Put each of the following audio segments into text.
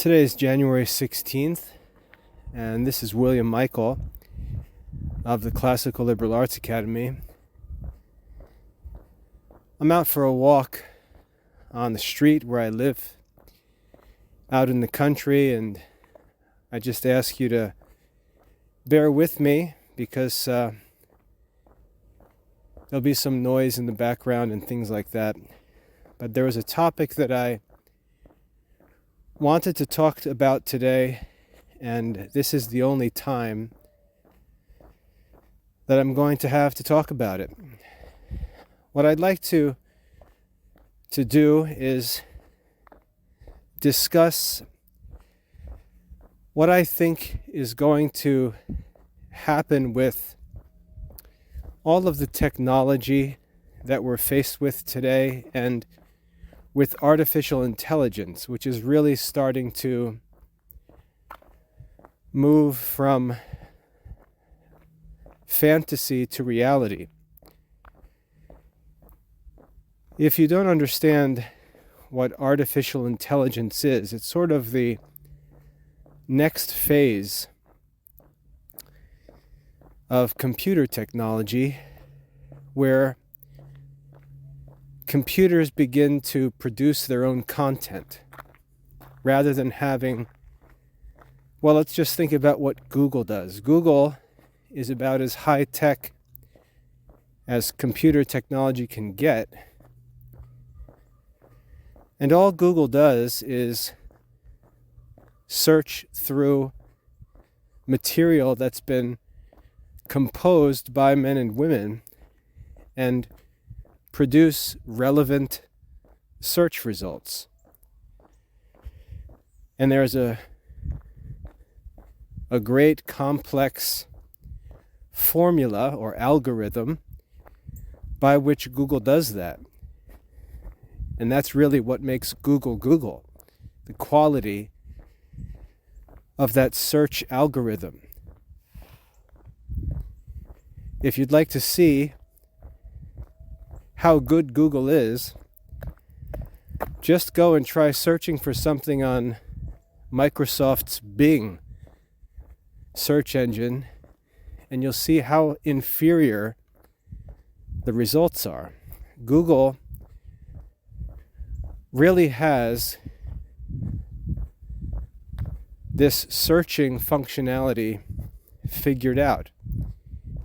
Today is January 16th, and this is William Michael of the Classical Liberal Arts Academy. I'm out for a walk on the street where I live, out in the country, and I just ask you to bear with me because there'll be some noise in the background and things like that. But there was a topic that I wanted to talk about today, and this is the only time that I'm going to have to talk about it. What I'd like to do is discuss what I think is going to happen with all of the technology that we're faced with today, and with artificial intelligence, which is really starting to move from fantasy to reality. If you don't understand what artificial intelligence is, it's sort of the next phase of computer technology, where computers begin to produce their own content rather than having, well, let's just think about what Google does. Google is about as high tech as computer technology can get. And all Google does is search through material that's been composed by men and women and produce relevant search results. And there's a great complex formula or algorithm by which Google does that. And that's really what makes Google Google, the quality of that search algorithm. If you'd like to see how good Google is, just go and try searching for something on Microsoft's Bing search engine, and you'll see how inferior the results are. Google really has this searching functionality figured out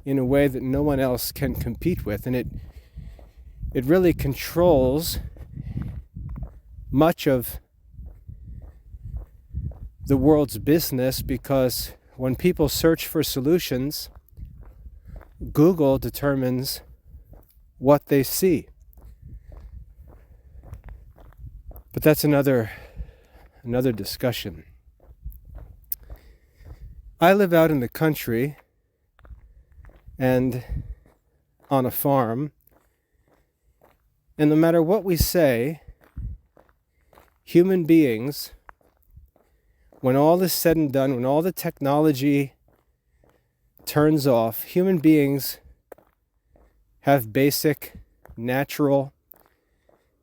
in a way that no one else can compete with, and it really controls much of the world's business, because when people search for solutions, Google determines what they see. But that's another discussion. I live out in the country and on a farm. And no matter what we say, human beings, when all is said and done, when all the technology turns off, human beings have basic natural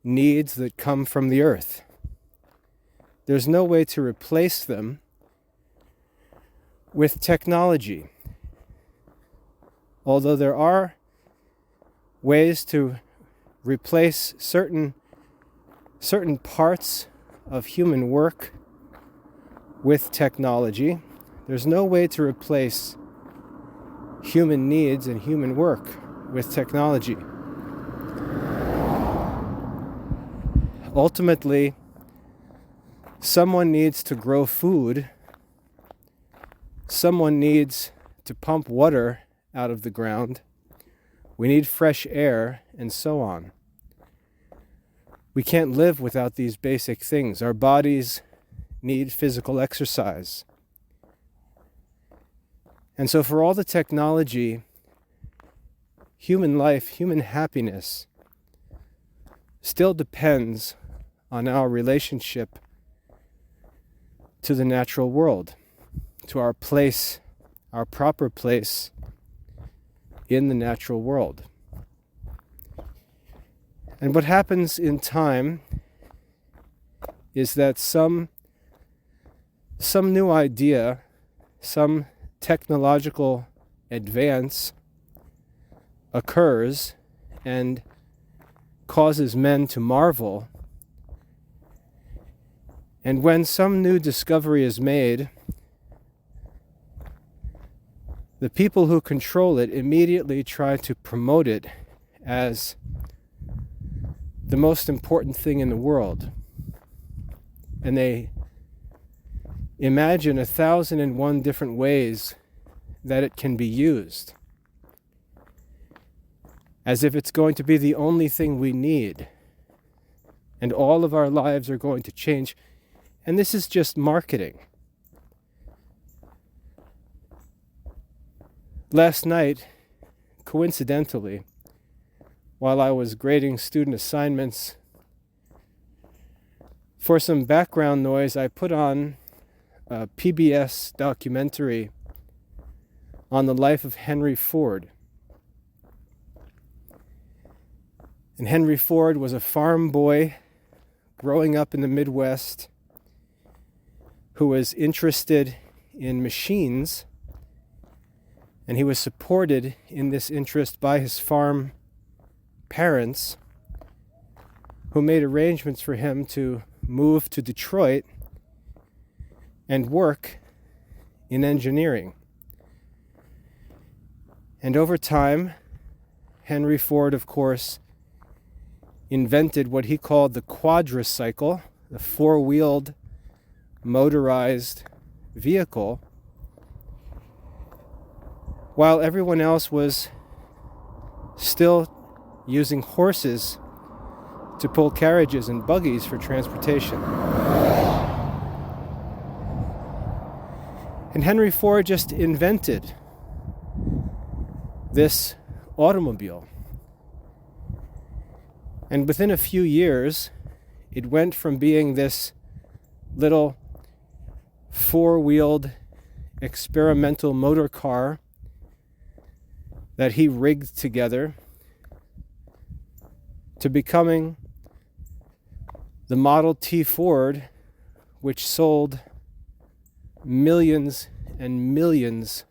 needs that come from the earth. There's no way to replace them with technology. Although there are ways to replace certain parts of human work with technology, there's no way to replace human needs and human work with technology. Ultimately, someone needs to grow food, someone needs to pump water out of the ground, we need fresh air, and so on. We can't live without these basic things. Our bodies need physical exercise. And so for all the technology, human life, human happiness still depends on our relationship to the natural world, to our place, our proper place in the natural world. And what happens in time is that some some new idea, some technological advance occurs and causes men to marvel. And when some new discovery is made, the people who control it immediately try to promote it as the most important thing in the world. And they imagine 1,001 different ways that it can be used, as if it's going to be the only thing we need, and all of our lives are going to change. And this is just marketing. Last night, coincidentally, while I was grading student assignments, for some background noise, I put on a PBS documentary on the life of Henry Ford. And Henry Ford was a farm boy growing up in the Midwest who was interested in machines, and he was supported in this interest by his farm parents, who made arrangements for him to move to Detroit and work in engineering. And over time, Henry Ford, of course, invented what he called the quadricycle, the four-wheeled motorized vehicle, while everyone else was still using horses to pull carriages and buggies for transportation. And Henry Ford just invented this automobile. And within a few years, it went from being this little four-wheeled experimental motor car that he rigged together to becoming the Model T Ford, which sold millions and millions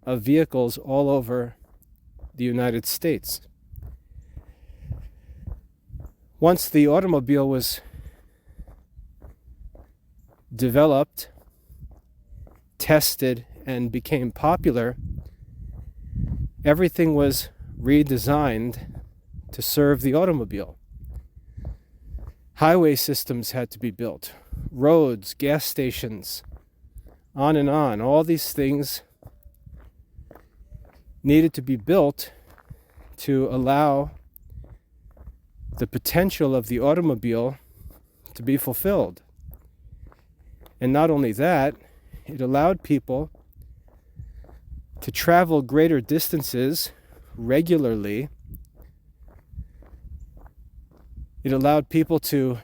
of vehicles all over the United States. Once the automobile was developed, tested, and became popular, everything was redesigned to serve the automobile. Highway systems had to be built, roads, gas stations, on and on. All these things needed to be built to allow the potential of the automobile to be fulfilled. And not only that, it allowed people to travel greater distances regularly. It allowed people to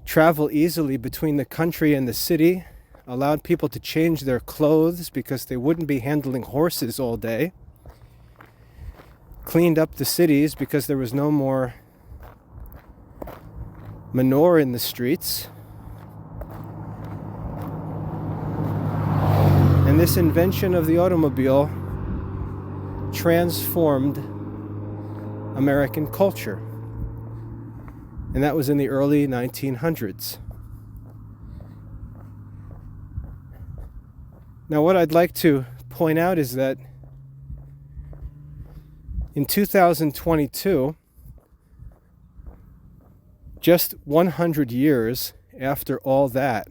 travel easily between the country and the city, allowed people to change their clothes because they wouldn't be handling horses all day, cleaned up the cities because there was no more manure in the streets. And this invention of the automobile transformed American culture. And that was in the early 1900s. Now, what I'd like to point out is that in 2022, just 100 years after all that,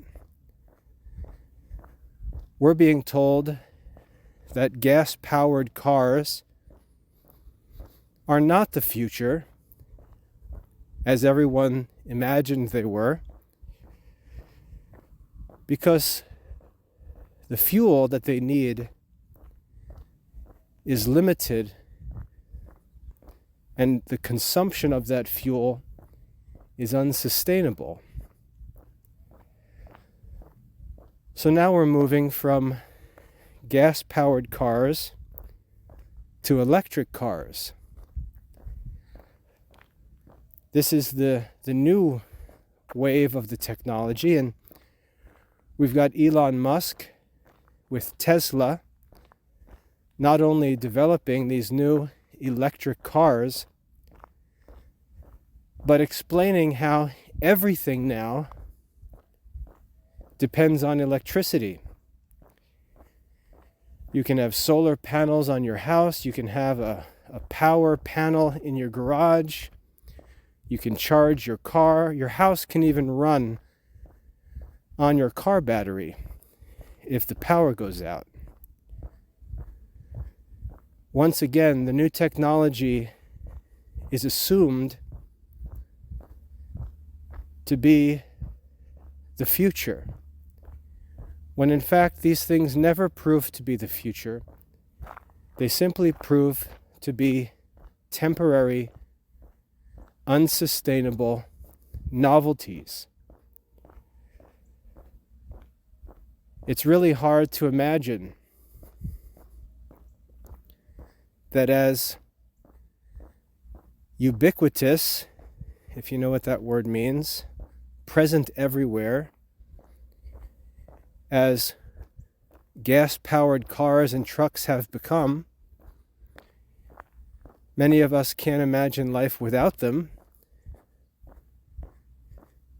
we're being told that gas-powered cars are not the future, as everyone imagined they were, because the fuel that they need is limited, and the consumption of that fuel is unsustainable. So now we're moving from gas-powered cars to electric cars. This is the new wave of the technology. And we've got Elon Musk with Tesla not only developing these new electric cars, but explaining how everything now depends on electricity. You can have solar panels on your house. You can have a power panel in your garage. You can charge your car. Your house can even run on your car battery if the power goes out. Once again, the new technology is assumed to be the future, when in fact these things never prove to be the future. They simply prove to be temporary, unsustainable novelties. It's really hard to imagine that as ubiquitous, if you know what that word means, present everywhere, as gas-powered cars and trucks have become, many of us can't imagine life without them.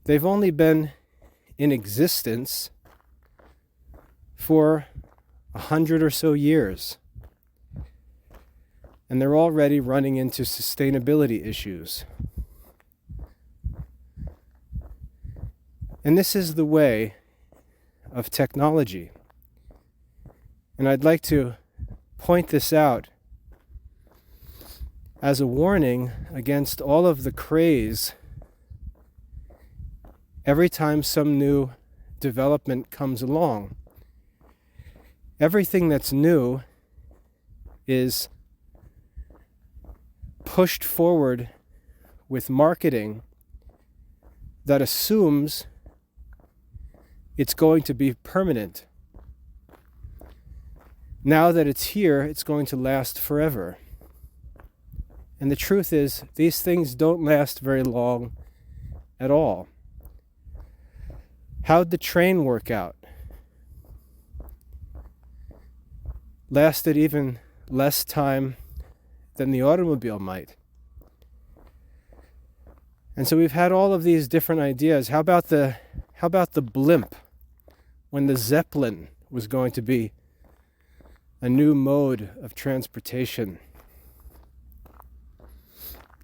They've only been in existence for 100 or so years. And they're already running into sustainability issues. And this is the way of technology. And I'd like to point this out as a warning against all of the craze every time some new development comes along. Everything that's new is pushed forward with marketing that assumes it's going to be permanent. Now that it's here, it's going to last forever. And the truth is, these things don't last very long at all. How'd the train work out? Lasted even less time than the automobile might. And so we've had all of these different ideas. How about the blimp, when the Zeppelin was going to be a new mode of transportation?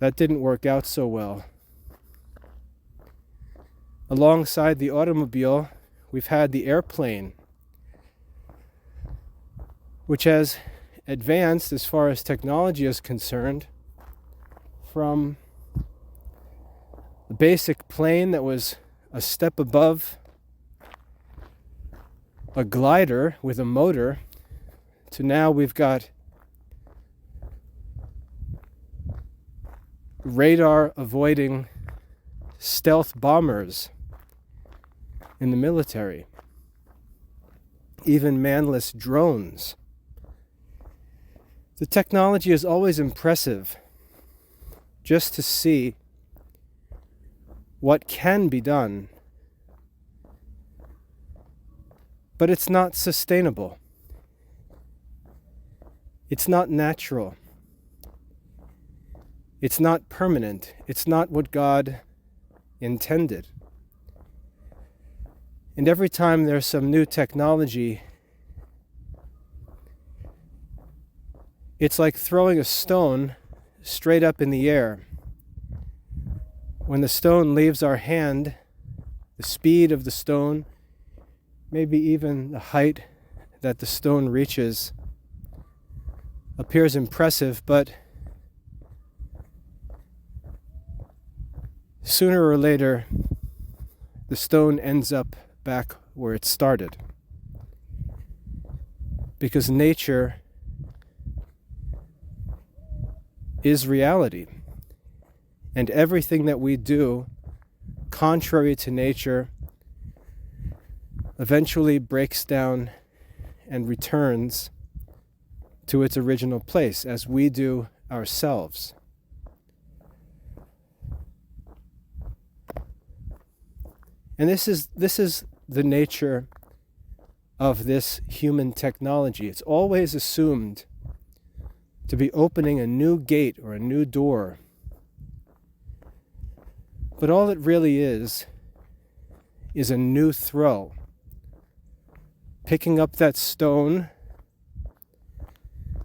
That didn't work out so well. Alongside the automobile, we've had the airplane, which has advanced as far as technology is concerned from the basic plane that was a step above a glider with a motor to now we've got radar avoiding stealth bombers in the military, even manless drones. The technology is always impressive just to see what can be done, but it's not sustainable. It's not natural. It's not permanent. It's not what God intended. And every time there's some new technology, it's like throwing a stone straight up in the air. When the stone leaves our hand, the speed of the stone, maybe even the height that the stone reaches, appears impressive, but sooner or later, the stone ends up back where it started. Because nature is reality. And everything that we do, contrary to nature, eventually breaks down and returns to its original place, as we do ourselves. And this is the nature of this human technology. It's always assumed to be opening a new gate or a new door. But all it really is a new throw. Picking up that stone,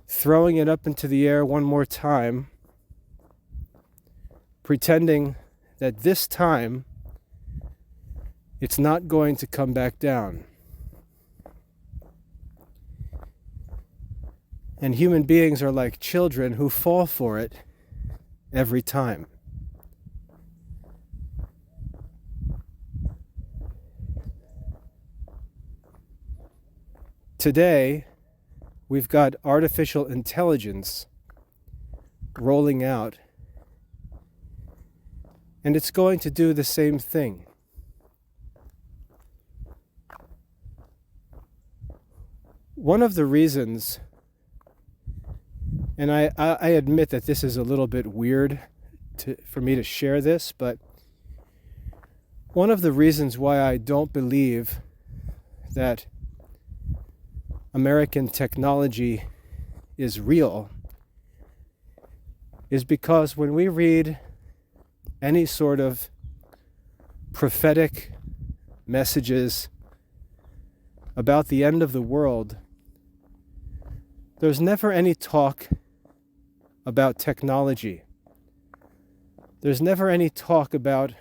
throwing it up into the air one more time, pretending that this time it's not going to come back down. And human beings are like children who fall for it every time. Today, we've got artificial intelligence rolling out, and it's going to do the same thing. One of the reasons, and I admit that this is a little bit weird for me to share this, but one of the reasons why I don't believe that American technology is real is because when we read any sort of prophetic messages about the end of the world, there's never any talk about technology. There's never any talk about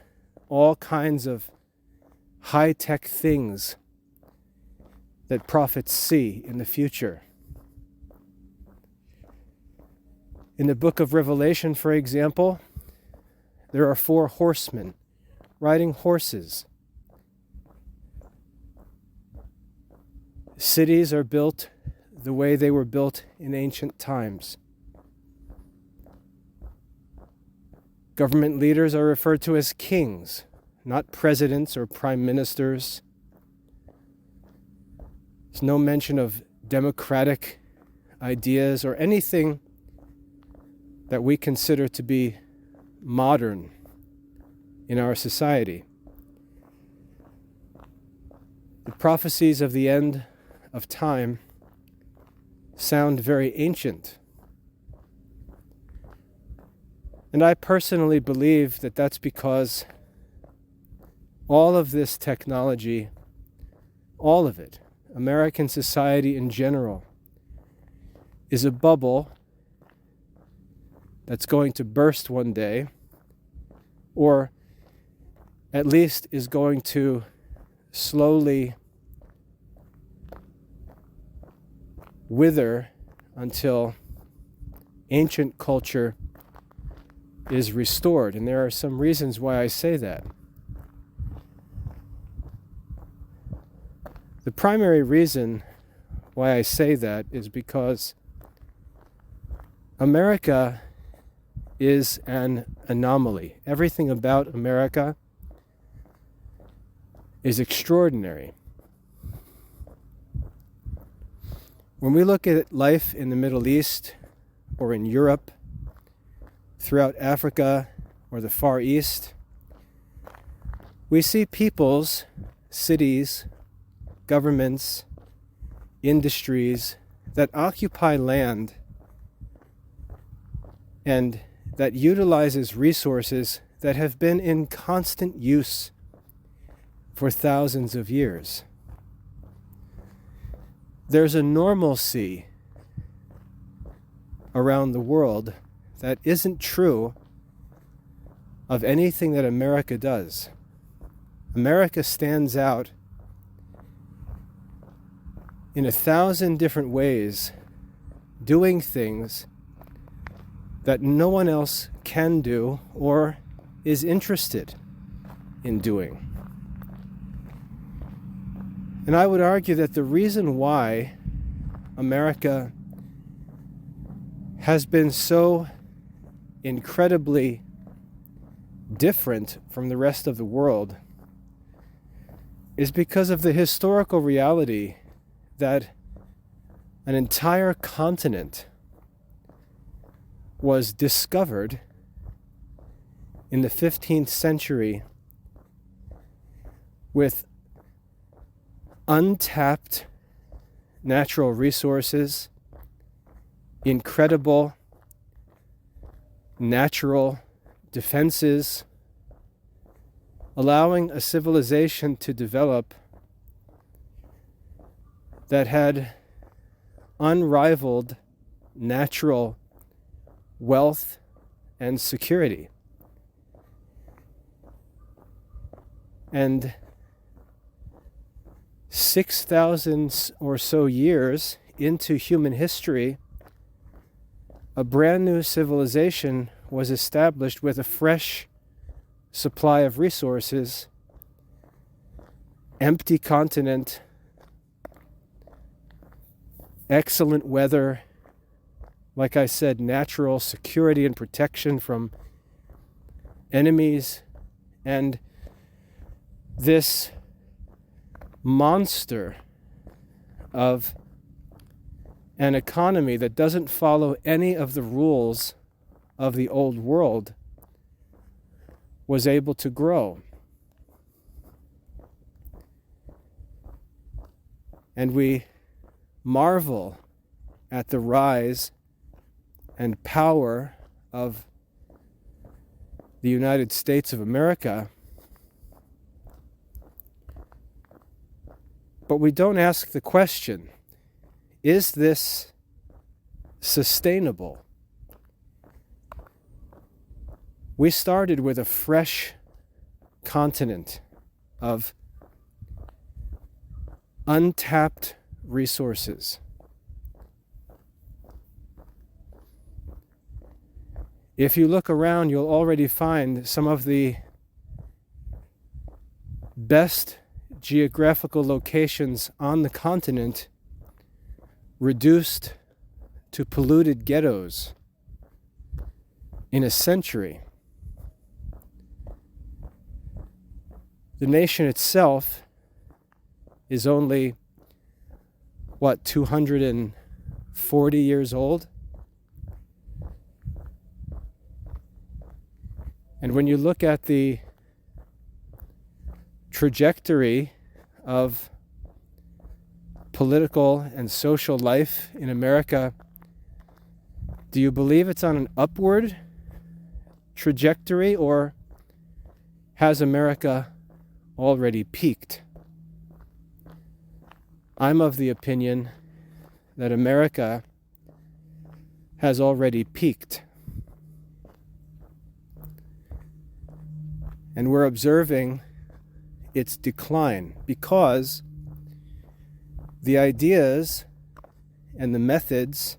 all kinds of high-tech things that prophets see in the future. In the book of Revelation, for example, there are 4 horsemen riding horses. Cities are built the way they were built in ancient times. Government leaders are referred to as kings, not presidents or prime ministers. There's no mention of democratic ideas or anything that we consider to be modern in our society. The prophecies of the end of time sound very ancient. And I personally believe that that's because all of this technology, all of it, American society in general, is a bubble that's going to burst one day, or at least is going to slowly wither until ancient culture is restored. And there are some reasons why I say that. The primary reason why I say that is because America is an anomaly. Everything about America is extraordinary. When we look at life in the Middle East or in Europe, throughout Africa or the Far East, we see peoples, cities, governments, industries that occupy land and that utilizes resources that have been in constant use for thousands of years. There's a normalcy around the world that isn't true of anything that America does. America stands out in 1,000 different ways, doing things that no one else can do or is interested in doing. And I would argue that the reason why America has been so incredibly different from the rest of the world is because of the historical reality that an entire continent was discovered in the 15th century with untapped natural resources, incredible natural defenses, allowing a civilization to develop that had unrivaled natural wealth and security. And 6,000 or so years into human history, a brand new civilization was established with a fresh supply of resources, empty continent, excellent weather, like I said, natural security and protection from enemies, and this monster of an economy that doesn't follow any of the rules of the old world was able to grow. And we marvel at the rise and power of the United States of America, but we don't ask the question, is this sustainable? We started with a fresh continent of untapped resources. If you look around, you'll already find some of the best geographical locations on the continent reduced to polluted ghettos in a century. The nation itself is only, 240 years old? And when you look at the trajectory of political and social life in America, do you believe it's on an upward trajectory, or has America already peaked? I'm of the opinion that America has already peaked. And we're observing its decline because the ideas and the methods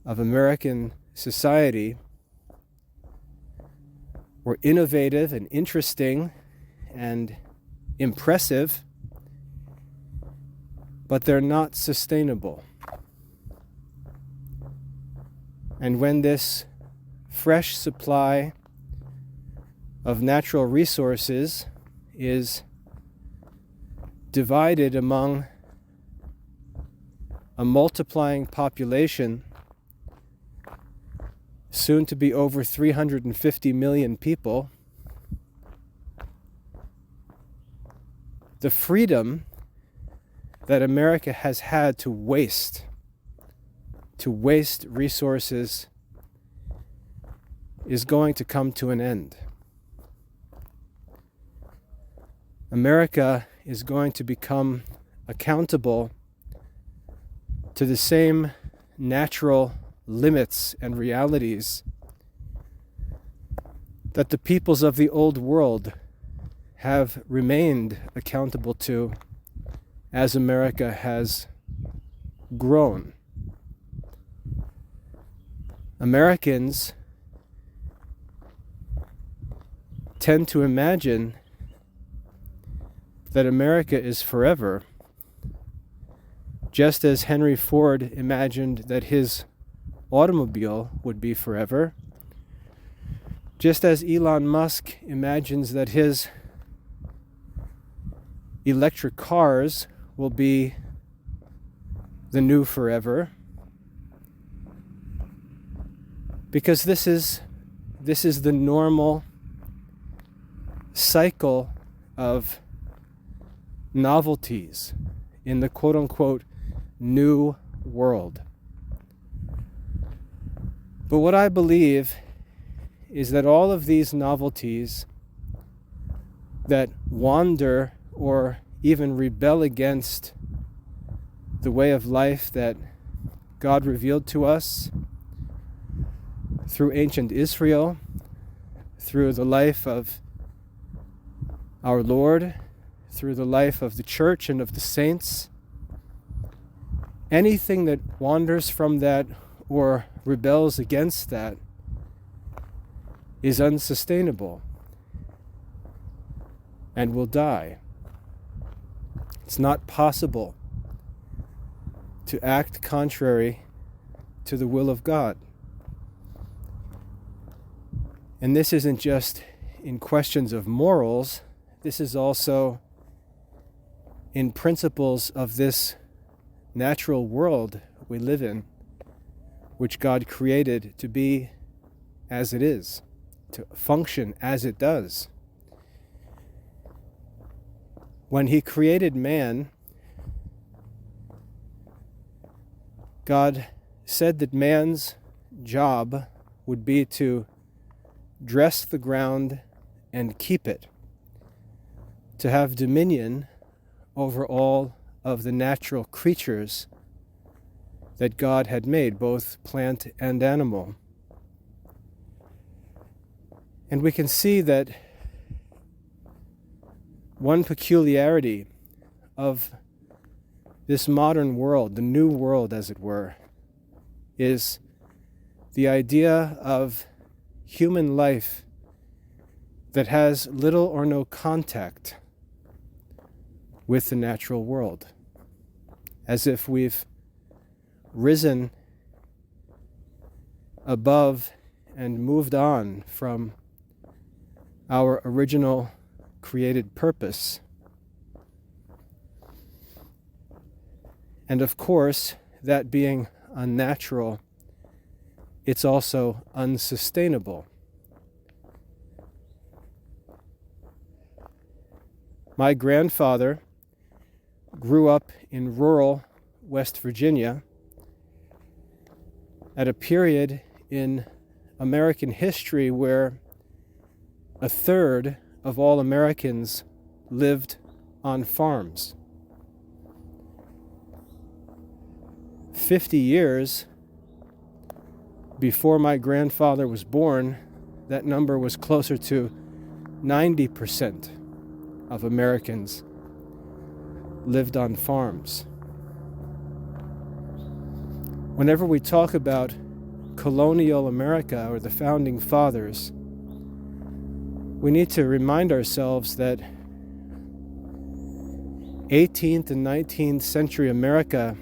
of American society were innovative and interesting and impressive, but they're not sustainable. And when this fresh supply of natural resources is divided among a multiplying population, soon to be over 350 million people, the freedom that America has had to waste resources is going to come to an end. America is going to become accountable to the same natural limits and realities that the peoples of the old world have remained accountable to as America has grown. Americans tend to imagine that America is forever, just as Henry Ford imagined that his automobile would be forever, just as Elon Musk imagines that his electric cars will be the new forever, because this is the normal cycle of novelties in the quote-unquote new world. But what I believe is that all of these novelties that wander or even rebel against the way of life that God revealed to us through ancient Israel, through the life of our Lord, through the life of the church and of the saints, anything that wanders from that or rebels against that is unsustainable and will die. It's not possible to act contrary to the will of God. And this isn't just in questions of morals, this is also in principles of this natural world we live in, which God created to be as it is, to function as it does. When He created man, God said that man's job would be to dress the ground and keep it, to have dominion over all of the natural creatures that God had made, both plant and animal. And we can see that one peculiarity of this modern world, the new world as it were, is the idea of human life that has little or no contact with the natural world, as if we've risen above and moved on from our original created purpose. And of course, that being unnatural, it's also unsustainable. My grandfather grew up in rural West Virginia at a period in American history where a third of all Americans lived on farms. 50 years before my grandfather was born, that number was closer to 90% of Americans lived on farms. Whenever we talk about colonial America or the founding fathers, we need to remind ourselves that 18th and 19th century America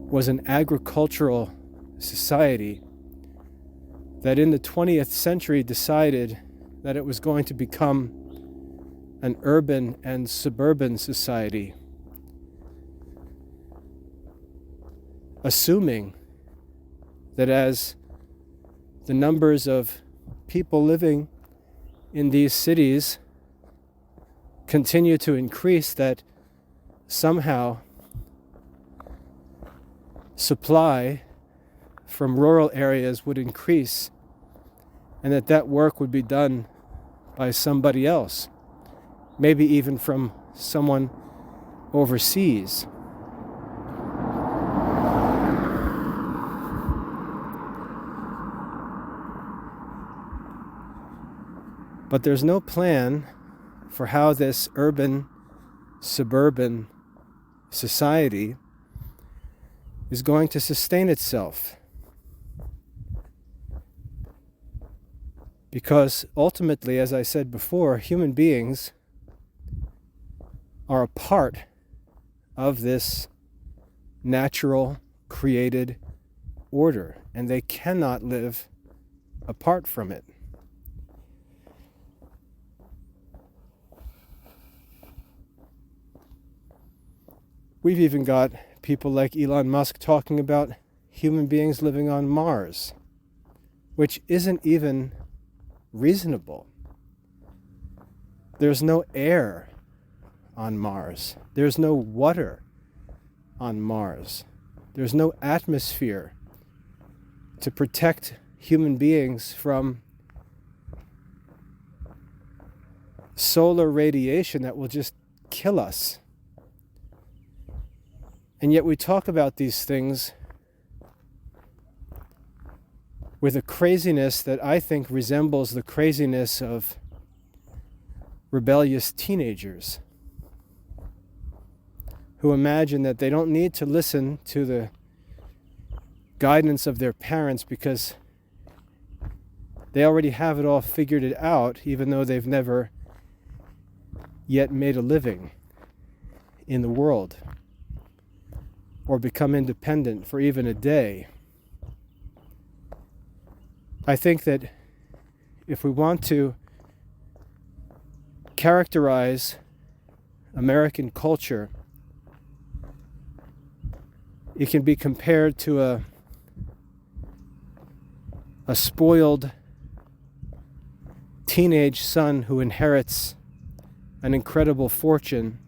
was an agricultural society that in the 20th century decided that it was going to become an urban and suburban society, assuming that as the numbers of people living in these cities continue to increase, that somehow supply from rural areas would increase, and that work would be done by somebody else, maybe even from someone overseas. But there's no plan for how this urban, suburban society is going to sustain itself. Because ultimately, as I said before, human beings are a part of this natural created order, and they cannot live apart from it. We've even got people like Elon Musk talking about human beings living on Mars, which isn't even reasonable. There's no air on Mars. There's no water on Mars. There's no atmosphere to protect human beings from solar radiation that will just kill us. And yet we talk about these things with a craziness that I think resembles the craziness of rebellious teenagers who imagine that they don't need to listen to the guidance of their parents because they already have it all figured it out, even though they've never yet made a living in the world or become independent for even a day. I think that if we want to characterize American culture, it can be compared to a spoiled teenage son who inherits an incredible fortune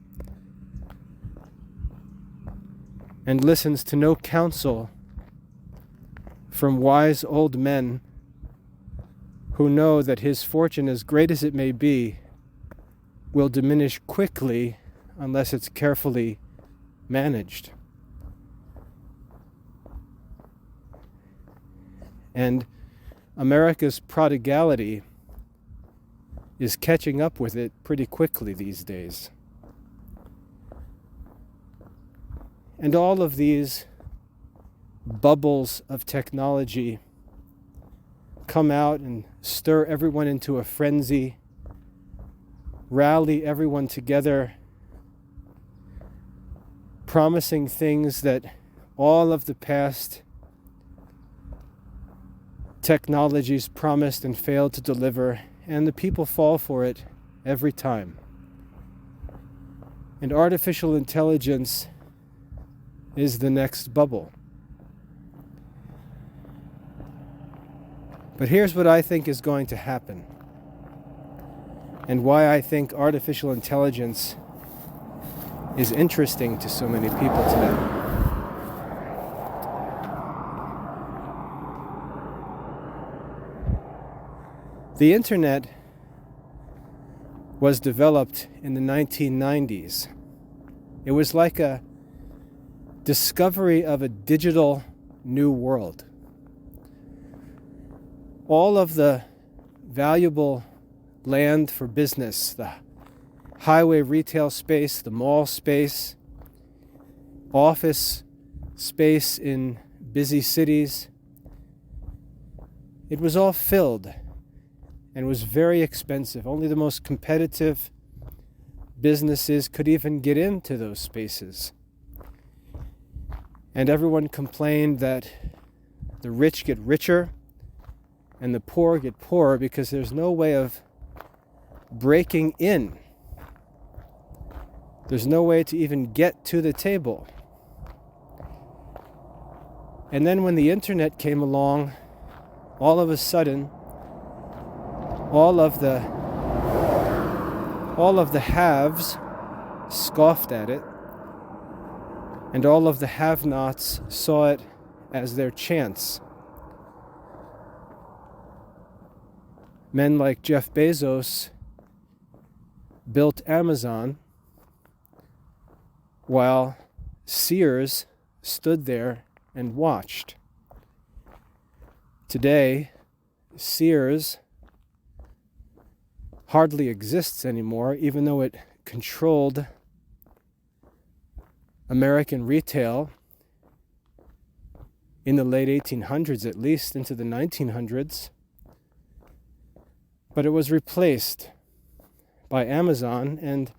and listens to no counsel from wise old men who know that his fortune, as great as it may be, will diminish quickly unless it's carefully managed. And America's prodigality is catching up with it pretty quickly these days. And all of these bubbles of technology come out and stir everyone into a frenzy, rally everyone together, promising things that all of the past technologies promised and failed to deliver, and the people fall for it every time. And artificial intelligence is the next bubble. But here's what I think is going to happen, and why I think artificial intelligence is interesting to so many people today. The internet was developed in the 1990s. It was like a discovery of a digital new world. All of the valuable land for business, the highway retail space, the mall space, office space in busy cities, it was all filled and was very expensive. Only the most competitive businesses could even get into those spaces. And everyone complained that the rich get richer and the poor get poorer because there's no way of breaking in. There's no way to even get to the table. And then when the internet came along, all of a sudden, all of the haves scoffed at it, and all of the have-nots saw it as their chance. Men like Jeff Bezos built Amazon while Sears stood there and watched. Today, Sears hardly exists anymore, even though it controlled American retail in the late 1800s, at least into the 1900s. But it was replaced by Amazon, and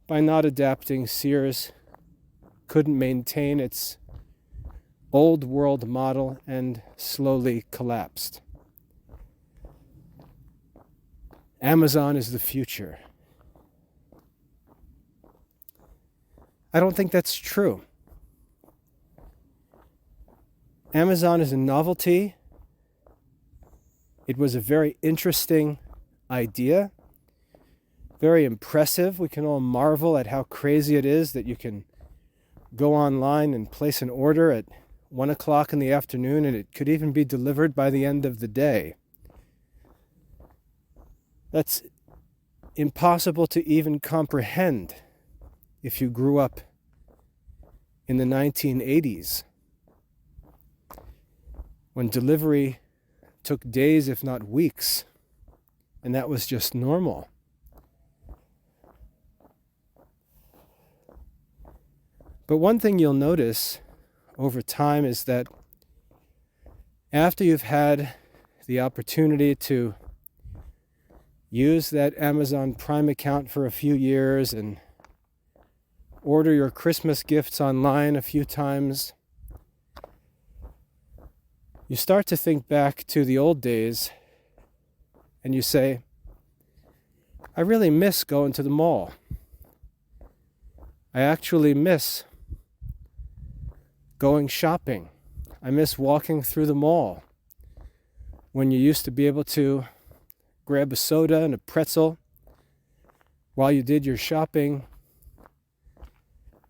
by not adapting, Sears couldn't maintain its old world model and slowly collapsed. Amazon is the future. I don't think that's true. Amazon is a novelty. It was a very interesting idea, very impressive. We can all marvel at how crazy it is that you can go online and place an order at 1 o'clock in the afternoon and it could even be delivered by the end of the day. That's impossible to even comprehend if you grew up in the 1980s, when delivery took days, if not weeks, and that was just normal. But one thing you'll notice over time is that after you've had the opportunity to use that Amazon Prime account for a few years and order your Christmas gifts online a few times, you start to think back to the old days and you say, I really miss going to the mall. I actually miss going shopping. I miss walking through the mall when you used to be able to grab a soda and a pretzel while you did your shopping,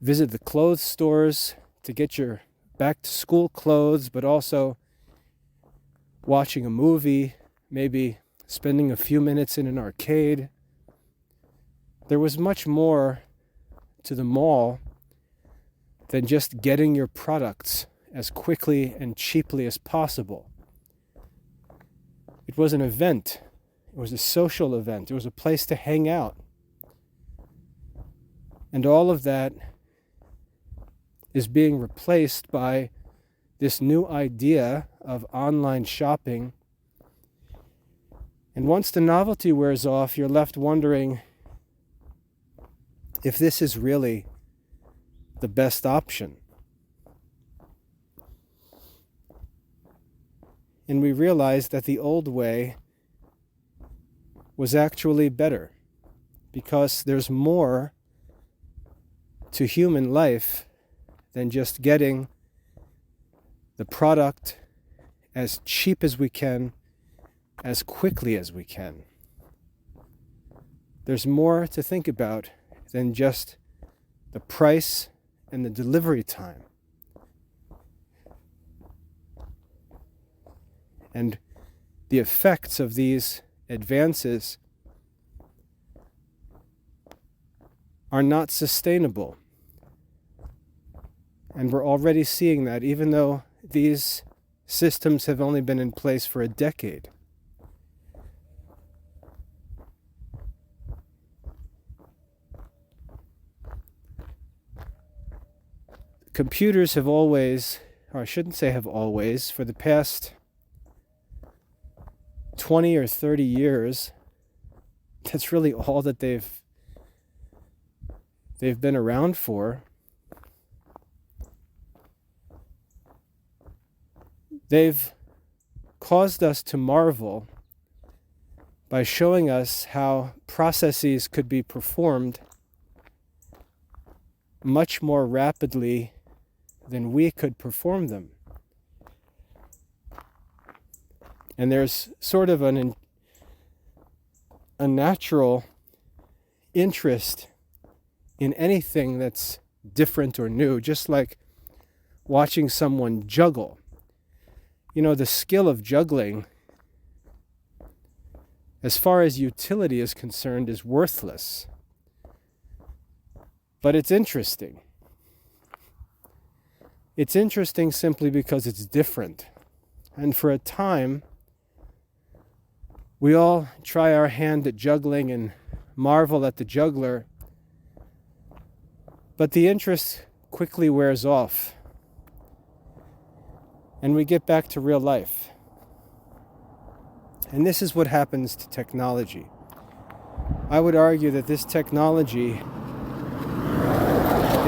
visit the clothes stores to get your back to school clothes, but also watching a movie, maybe spending a few minutes in an arcade. There was much more to the mall than just getting your products as quickly and cheaply as possible. It was an event. It was a social event. It was a place to hang out. And all of that is being replaced by this new idea of online shopping. And once the novelty wears off, you're left wondering if this is really the best option. And we realize that the old way was actually better, because there's more to human life than just getting the product as cheap as we can, as quickly as we can. There's more to think about than just the price and the delivery time. And the effects of these advances are not sustainable. And we're already seeing that, even though these systems have only been in place for a decade. Computers have always, or I shouldn't say have always, for the past 20 or 30 years, that's really all that they've been around for. They've caused us to marvel by showing us how processes could be performed much more rapidly than we could perform them. And there's sort of a natural interest in anything that's different or new, just like watching someone juggle. You know, the skill of juggling, as far as utility is concerned, is worthless. But it's interesting. It's interesting simply because it's different. And for a time, we all try our hand at juggling and marvel at the juggler, but the interest quickly wears off, and we get back to real life. And this is what happens to technology. I would argue that this technology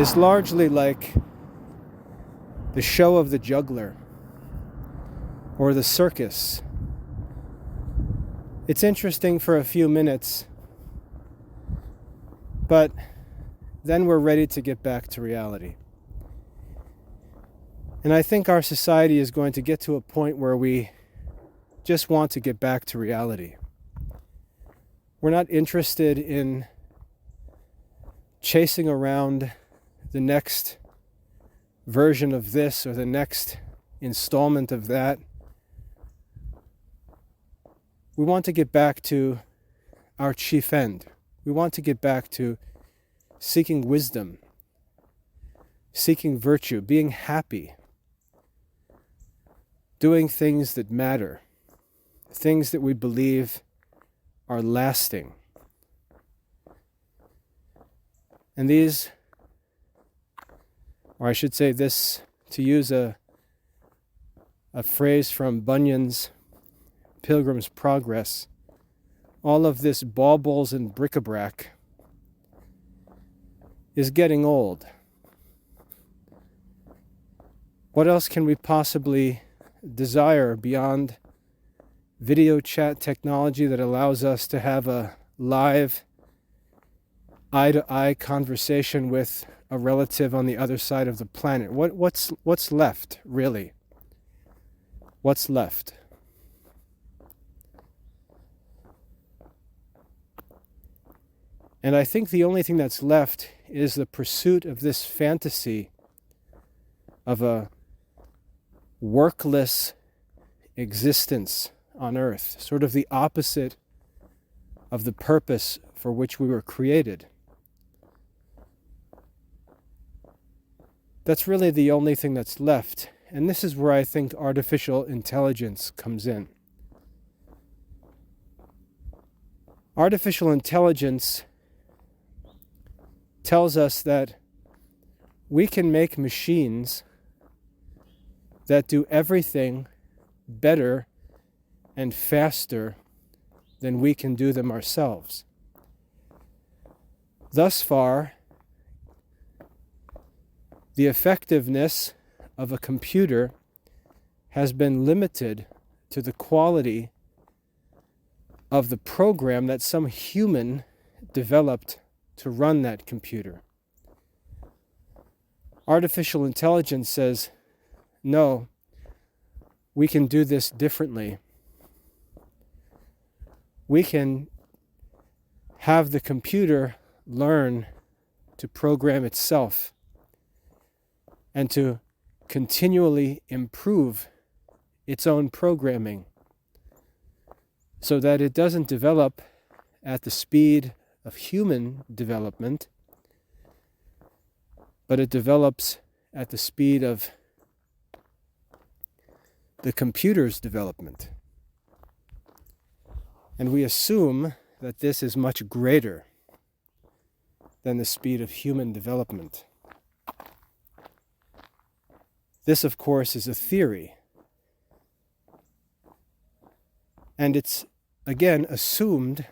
is largely like the show of the juggler or the circus. It's interesting for a few minutes, but then we're ready to get back to reality. And I think our society is going to get to a point where we just want to get back to reality. We're not interested in chasing around the next version of this or the next installment of that. We want to get back to our chief end. We want to get back to seeking wisdom, seeking virtue, being happy, doing things that matter, things that we believe are lasting. And these, or I should say this, to use a phrase from Bunyan's Pilgrim's Progress, all of this baubles and bric-a-brac is getting old. What else can we possibly desire beyond video chat technology that allows us to have a live eye-to-eye conversation with a relative on the other side of the planet? What's left, really? What's left? And I think the only thing that's left is the pursuit of this fantasy of a workless existence on earth, sort of the opposite of the purpose for which we were created. That's really the only thing that's left. And this is where I think artificial intelligence comes in. Artificial intelligence tells us that we can make machines that do everything better and faster than we can do them ourselves. Thus far, the effectiveness of a computer has been limited to the quality of the program that some human developed to run that computer. Artificial intelligence says, no, we can do this differently. We can have the computer learn to program itself and to continually improve its own programming so that it doesn't develop at the speed of human development, but it develops at the speed of the computer's development. And we assume that this is much greater than the speed of human development. This, of course, is a theory. And it's, again, assumed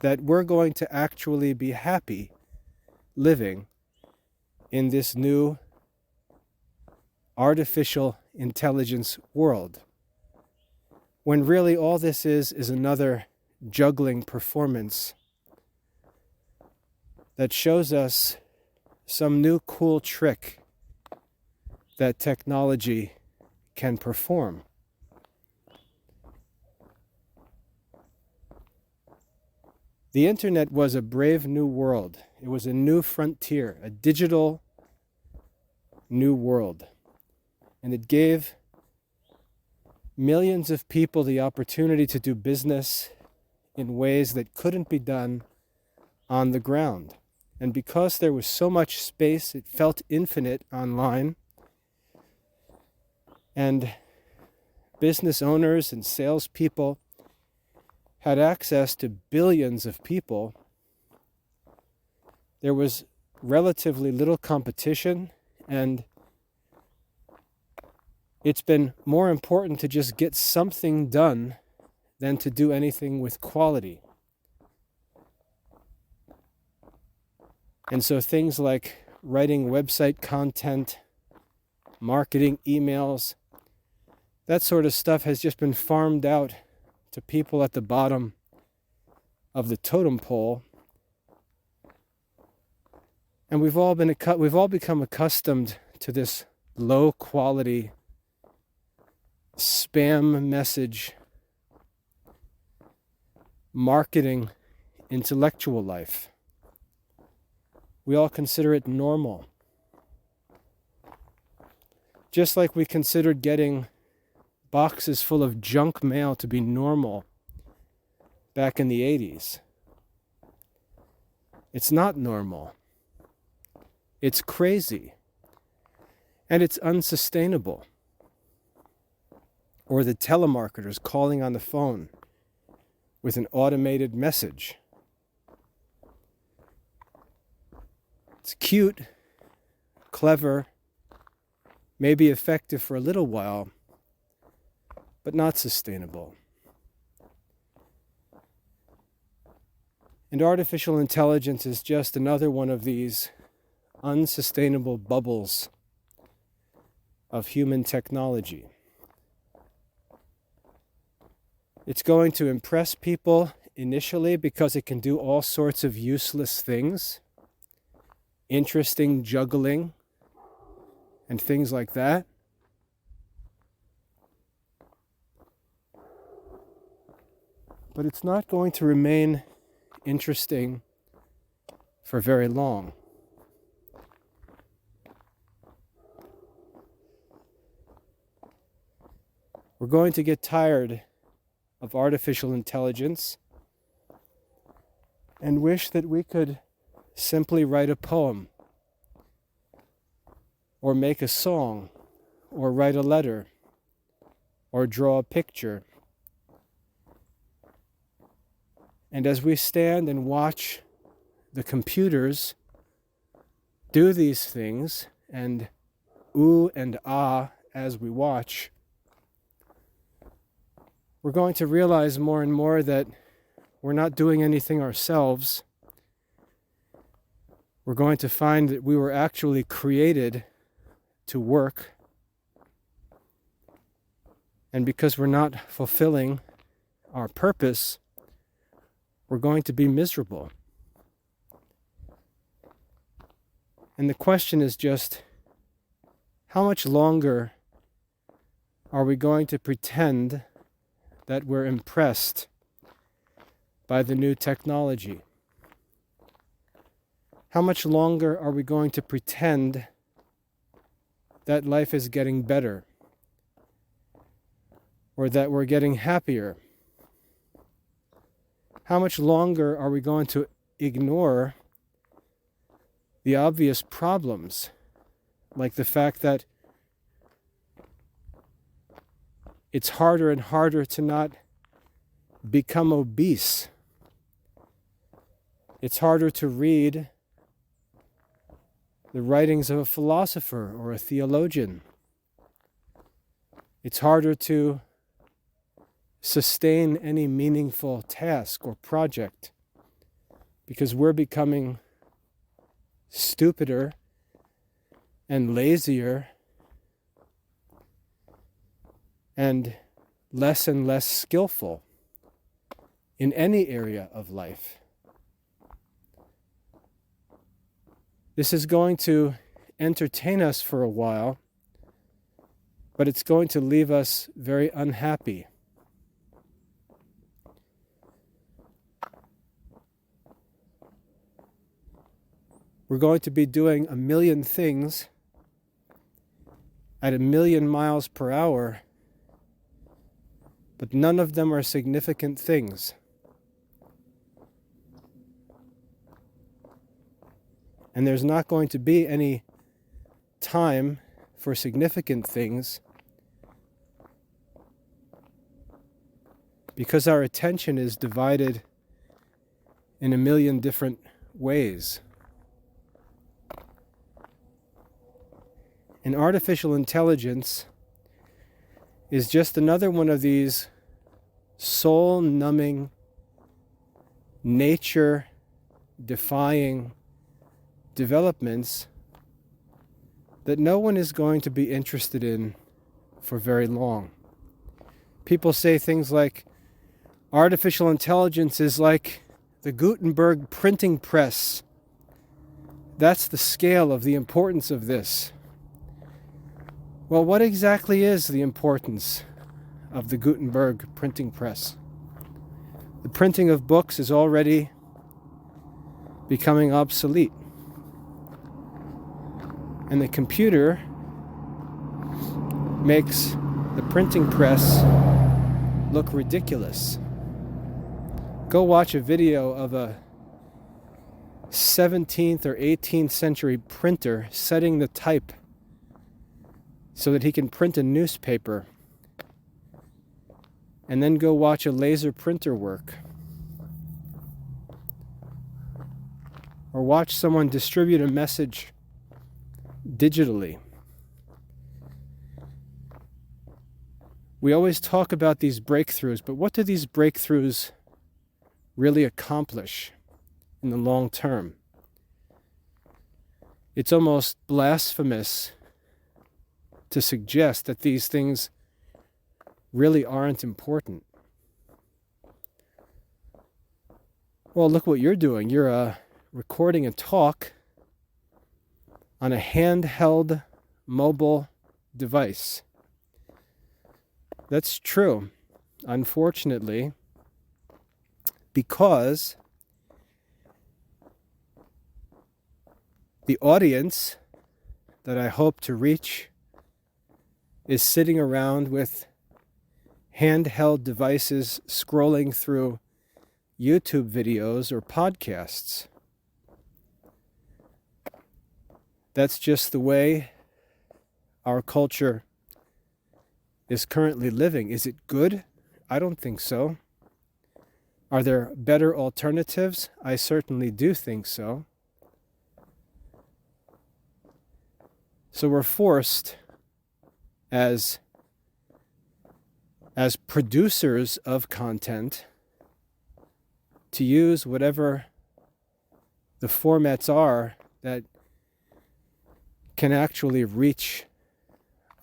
that we're going to actually be happy living in this new artificial intelligence world, when really all this is another juggling performance that shows us some new cool trick that technology can perform. The internet was a brave new world. It was a new frontier, a digital new world. And it gave millions of people the opportunity to do business in ways that couldn't be done on the ground. And because there was so much space, it felt infinite online. And business owners and salespeople had access to billions of people. There was relatively little competition, and it's been more important to just get something done than to do anything with quality. And so things like writing website content, marketing emails, that sort of stuff has just been farmed out to people at the bottom of the totem pole. And we've all become accustomed to this low quality spam message marketing intellectual life. We all consider it normal. Just like we considered getting boxes full of junk mail to be normal back in the 80s. It's not normal. It's crazy. And it's unsustainable. Or the telemarketers calling on the phone with an automated message. It's cute, clever, maybe effective for a little while, but not sustainable. And artificial intelligence is just another one of these unsustainable bubbles of human technology. It's going to impress people initially because it can do all sorts of useless things, interesting juggling, and things like that. But it's not going to remain interesting for very long. We're going to get tired of artificial intelligence and wish that we could simply write a poem, or make a song, or write a letter, or draw a picture. And as we stand and watch the computers do these things, and ooh and ah as we watch, we're going to realize more and more that we're not doing anything ourselves. We're going to find that we were actually created to work. And because we're not fulfilling our purpose, we're going to be miserable. And the question is just, how much longer are we going to pretend that we're impressed by the new technology? How much longer are we going to pretend that life is getting better, or that we're getting happier? How much longer are we going to ignore the obvious problems, like the fact that it's harder and harder to not become obese? It's harder to read the writings of a philosopher or a theologian. It's harder to sustain any meaningful task or project because we're becoming stupider and lazier and less skillful in any area of life. This is going to entertain us for a while, but it's going to leave us very unhappy. We're going to be doing 1 million things at 1 million miles per hour, but none of them are significant things. And there's not going to be any time for significant things because our attention is divided in 1 million different ways. And artificial intelligence is just another one of these soul-numbing, nature-defying developments that no one is going to be interested in for very long. People say things like, artificial intelligence is like the Gutenberg printing press. That's the scale of the importance of this. Well, what exactly is the importance of the Gutenberg printing press? The printing of books is already becoming obsolete. And the computer makes the printing press look ridiculous. Go watch a video of a 17th or 18th century printer setting the type so that he can print a newspaper. And then go watch a laser printer work. Or watch someone distribute a message digitally. We always talk about these breakthroughs, but what do these breakthroughs really accomplish in the long term? It's almost blasphemous to suggest that these things really aren't important. Well, look what you're doing. You're recording a talk on a handheld mobile device. That's true, unfortunately, because the audience that I hope to reach is sitting around with handheld devices scrolling through YouTube videos or podcasts. That's just the way our culture is currently living. Is it good? I don't think so. Are there better alternatives? I certainly do think so. So we're forced as producers of content to use whatever the formats are that can actually reach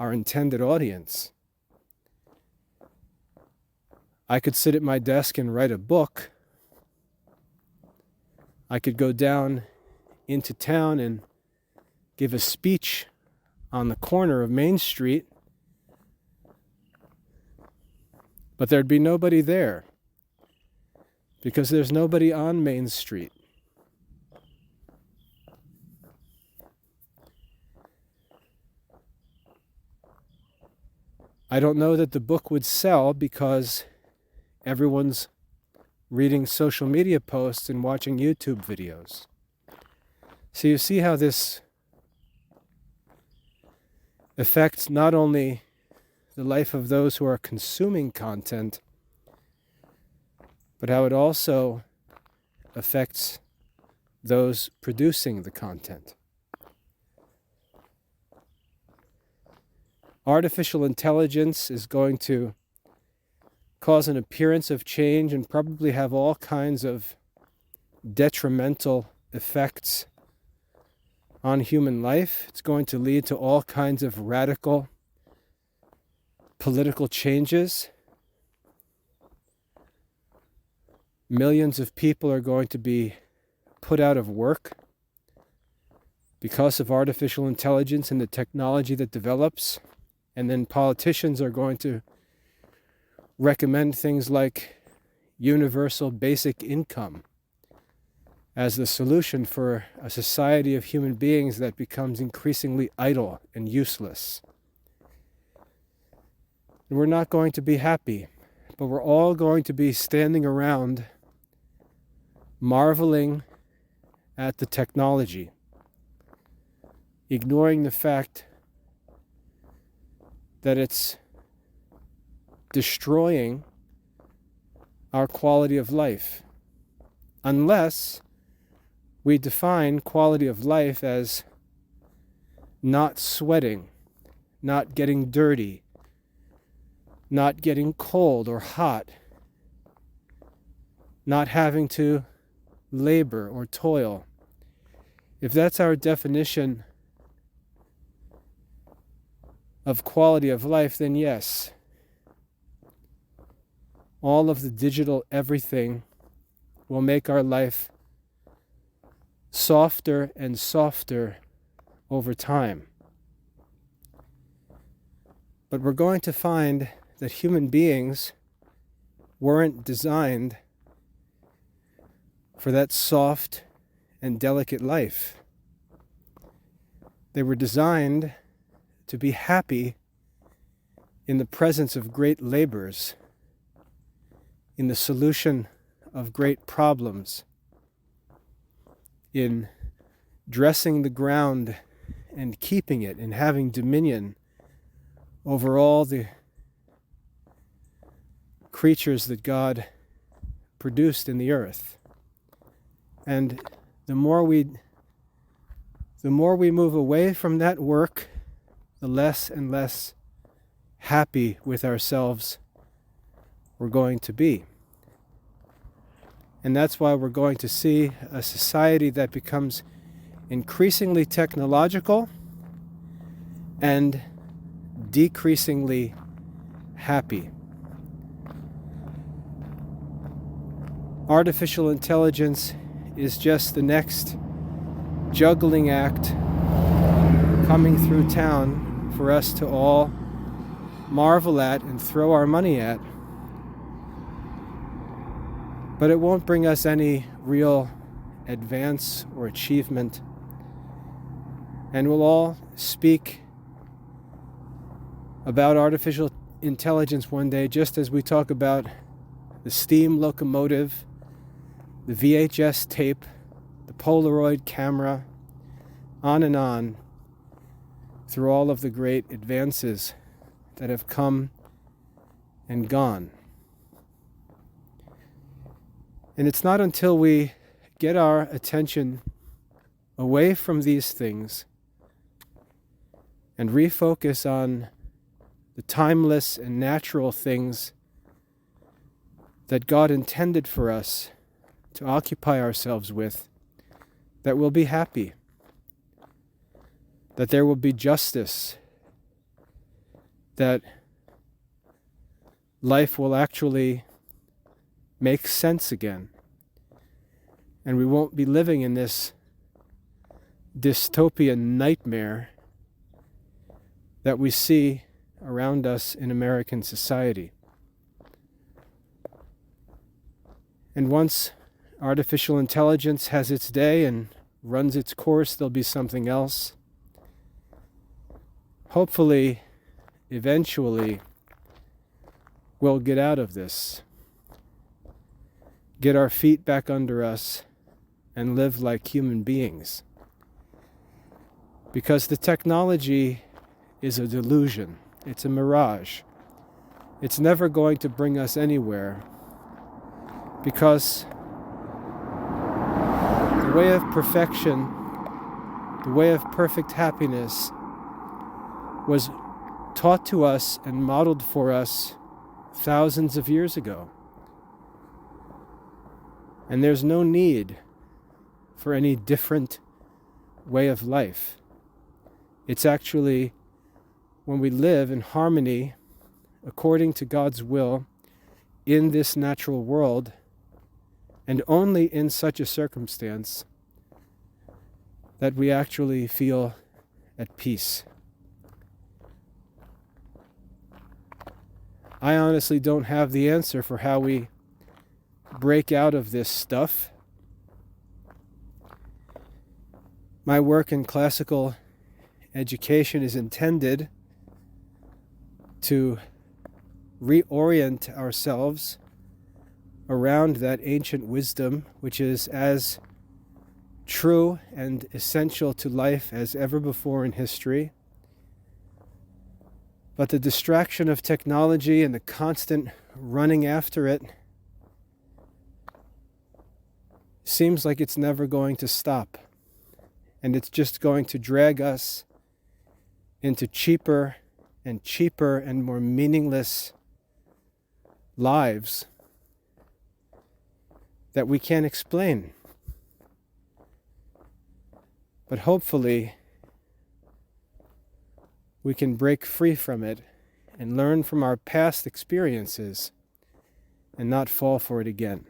our intended audience. I could sit at my desk and write a book. I could go down into town and give a speech on the corner of Main Street, but there'd be nobody there because there's nobody on Main Street. I don't know that the book would sell because everyone's reading social media posts and watching YouTube videos. So you see how this affects not only the life of those who are consuming content, but how it also affects those producing the content. Artificial intelligence is going to cause an appearance of change and probably have all kinds of detrimental effects on human life. It's going to lead to all kinds of radical political changes. Millions of people are going to be put out of work because of artificial intelligence and the technology that develops. And then politicians are going to recommend things like universal basic income as the solution for a society of human beings that becomes increasingly idle and useless. And we're not going to be happy, but we're all going to be standing around marveling at the technology, ignoring the fact that it's destroying our quality of life, unless we define quality of life as not sweating, not getting dirty, not getting cold or hot, not having to labor or toil. If that's our definition of quality of life, then yes, all of the digital everything will make our life softer and softer over time. But we're going to find that human beings weren't designed for that soft and delicate life. They were designed to be happy in the presence of great labors, in the solution of great problems, in dressing the ground and keeping it and having dominion over all the creatures that God produced in the earth. And the more we move away from that work, the less and less happy with ourselves we're going to be. And that's why we're going to see a society that becomes increasingly technological and decreasingly happy. Artificial intelligence is just the next juggling act coming through town for us to all marvel at and throw our money at. But it won't bring us any real advance or achievement. And we'll all speak about artificial intelligence one day, just as we talk about the steam locomotive, the VHS tape, the Polaroid camera, on and on, through all of the great advances that have come and gone. And it's not until we get our attention away from these things and refocus on the timeless and natural things that God intended for us to occupy ourselves with, that we'll be happy, that there will be justice, that life will actually make sense again, and we won't be living in this dystopian nightmare that we see around us in American society. And once artificial intelligence has its day and runs its course, there'll be something else. Hopefully, eventually, we'll get out of this, get our feet back under us, and live like human beings. Because the technology is a delusion. It's a mirage. It's never going to bring us anywhere, because the way of perfection, the way of perfect happiness, was taught to us and modeled for us thousands of years ago. And there's no need for any different way of life. It's actually when we live in harmony according to God's will in this natural world, and only in such a circumstance, that we actually feel at peace. I honestly don't have the answer for how we break out of this stuff. My work in classical education is intended to reorient ourselves around that ancient wisdom, which is as true and essential to life as ever before in history. But the distraction of technology and the constant running after it seems like it's never going to stop. And it's just going to drag us into cheaper and more meaningless lives that we can't explain. But hopefully, we can break free from it and learn from our past experiences and not fall for it again.